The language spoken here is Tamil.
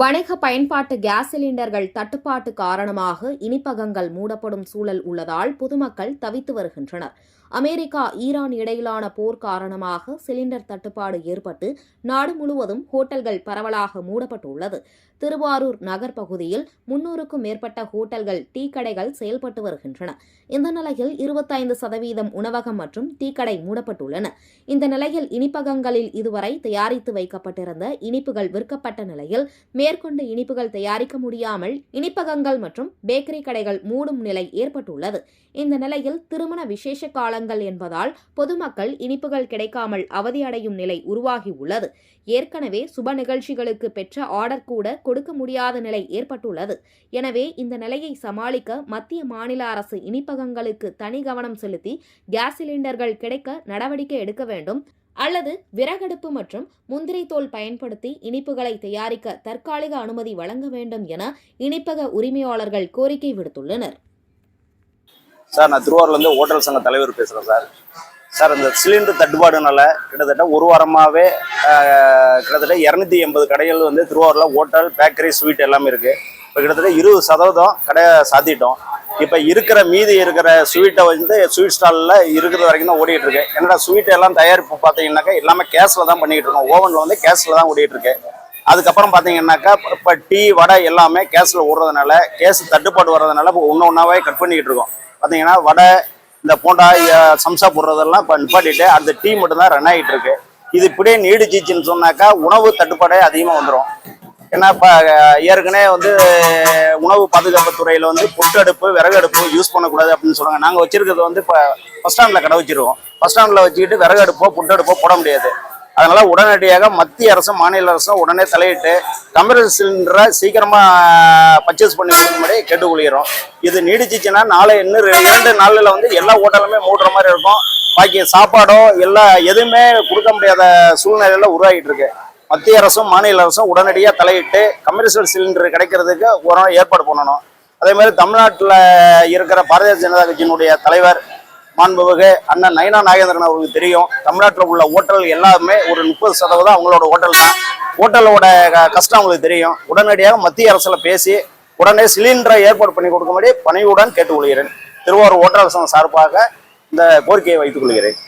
வணிக பயன்பாட்டு கேஸ் சிலிண்டர்கள் தட்டுப்பாட்டு காரணமாக இனிப்பகங்கள் மூடப்படும் சூழல் உள்ளதால் பொதுமக்கள் தவித்து வருகின்றனர். அமெரிக்கா ஈரான் இடையிலான போர் காரணமாக சிலிண்டர் தட்டுப்பாடு ஏற்பட்டு நாடு முழுவதும் ஹோட்டல்கள் பரவலாக மூடப்பட்டுள்ளது. திருவாரூர் நகர் பகுதியில் 300க்கும் மேற்பட்ட ஹோட்டல்கள், டீ கடைகள் செயல்பட்டு வருகின்றன. இந்த நிலையில் 25% உணவகம் மற்றும் டீக்கடை மூடப்பட்டுள்ளன. இந்த நிலையில் இனிப்பகங்களில் இதுவரை தயாரித்து வைக்கப்பட்டிருந்த இனிப்புகள் விற்கப்பட்ட நிலையில் மேற்கொண்டு இனிப்புகள் தயாரிக்க முடியாமல் இனிப்பகங்கள் மற்றும் பேக்கரி கடைகள் மூடும் நிலை ஏற்பட்டுள்ளது. இந்த நிலையில் திருமண விசேஷ காலங்கள் என்பதால் பொதுமக்கள் இனிப்புகள் கிடைக்காமல் அவதியடையும் நிலை உருவாகியுள்ளது. ஏற்கனவே சுப நிகழ்ச்சிகளுக்கு பெற்ற ஆர்டர் கூட கொடுக்க முடியாத நிலை ஏற்பட்டுள்ளது. எனவே இந்த நிலையை சமாளிக்க மத்திய மாநில அரசு இனிப்பகங்களுக்கு தனி கவனம் செலுத்தி கேஸ் சிலிண்டர்கள் கிடைக்க நடவடிக்கை எடுக்க வேண்டும் அல்லது விறகடுப்பு மற்றும் முந்திரி தோல் பயன்படுத்தி இனிப்புகளை தயாரிக்க தற்காலிக அனுமதி வழங்க வேண்டும் என இனிப்பக உரிமையாளர்கள் கோரிக்கை விடுத்துள்ளனர். சார், நான் திருவாரூர்லேருந்து ஹோட்டல் சங்க தலைவர் பேசுகிறேன் சார். இந்த சிலிண்டர் தட்டுப்பாடுனால கிட்டத்தட்ட ஒரு வாரமாகவே கிட்டத்தட்ட 280 கடைகள் திருவாரூரில் ஹோட்டல், பேக்கரி, ஸ்வீட் எல்லாமே இருக்குது. இப்போ கிட்டத்தட்ட 20% கடையை சாத்திட்டோம். இப்போ மீதி இருக்கிற ஸ்வீட்டை ஸ்வீட் ஸ்டாலில் இருக்கிற வரைக்கும் தான் ஓடிட்டு இருக்கு. என்னடா ஸ்வீட் எல்லாம் தயாரிப்பு பார்த்தீங்கன்னாக்கா எல்லாமே கேஸில் தான் பண்ணிக்கிட்டு இருக்கோம். ஓவனில் கேஸில் தான் ஓடிட்டு இருக்கு. அதுக்கப்புறம் பார்த்தீங்கன்னாக்கா இப்போ டீ, வடை எல்லாமே கேஸில் ஓடுறதுனால, கேஸ் தட்டுப்பாடு வர்றதுனால இப்போ ஒன்று ஒன்றாவே கட் பண்ணிக்கிட்டு இருக்கோம். பார்த்தீங்கன்னா வடை, இந்த போண்டா, சம்சா போடுறதெல்லாம் இப்போ நிப்பாட்டிட்டு அந்த டீ மட்டும்தான் ரன் ஆகிட்டு இருக்கு. இது இப்படியே நீடிச்சிச்சுன்னு சொன்னாக்கா உணவு தட்டுப்பாடே அதிகமாக வந்துடும். ஏன்னா இப்போ ஏற்கனவே உணவு பாதுகாப்பு துறையில் புட்டடுப்பு, விறகடுப்பு யூஸ் பண்ணக்கூடாது அப்படின்னு சொல்கிறாங்க. நாங்கள் வச்சிருக்கிறது இப்போ பஸ் ஸ்டாண்டில் கடை வச்சிருவோம். பஸ் ஸ்டாண்டில் வச்சுக்கிட்டு விறகடுப்போ புட்டடுப்போ போட முடியாது. அதனால உடனடியாக மத்திய அரசும் மாநில அரசும் உடனே தலையிட்டு கமர்ஷியல் சிலிண்டரை சீக்கிரமாக பர்ச்சேஸ் பண்ணி கொடுக்கும்படி கேட்டுக்கொள்கிறோம். இது நீடிச்சிச்சுன்னா இன்னும் 2 நாளில் எல்லா ஹோட்டலுமே மூடுற மாதிரி இருக்கும். பாக்கி சாப்பாடோ எதுவுமே கொடுக்க முடியாத சூழ்நிலையில உருவாகிட்டு இருக்கு. மத்திய அரசும் மாநில அரசும் உடனடியாக தலையிட்டு கமர்ஷியல் சிலிண்டர் கிடைக்கிறதுக்கு ஒரு ஏற்பாடு பண்ணணும். அதே மாதிரி தமிழ்நாட்டில் இருக்கிற பாரதிய ஜனதா கட்சியினுடைய தலைவர் மாண்புமிகு அண்ணன் நயினா நாகேந்திரன் அவருக்கு தெரியும். தமிழ்நாட்டில் உள்ள ஹோட்டல் எல்லாமே ஒரு 30% அவங்களோட ஹோட்டல் தான். ஹோட்டலோட கஷ்டம் அவங்களுக்கு தெரியும். உடனடியாக மத்திய அரசில் பேசி உடனே சிலிண்டரை ஏற்பாடு பண்ணி கொடுக்கும்படி பணிவுடன் கேட்டுக்கொள்கிறேன். திருவாரூர் ஹோட்டல் சார்பாக இந்த கோரிக்கையை வைத்துக் கொள்கிறேன்.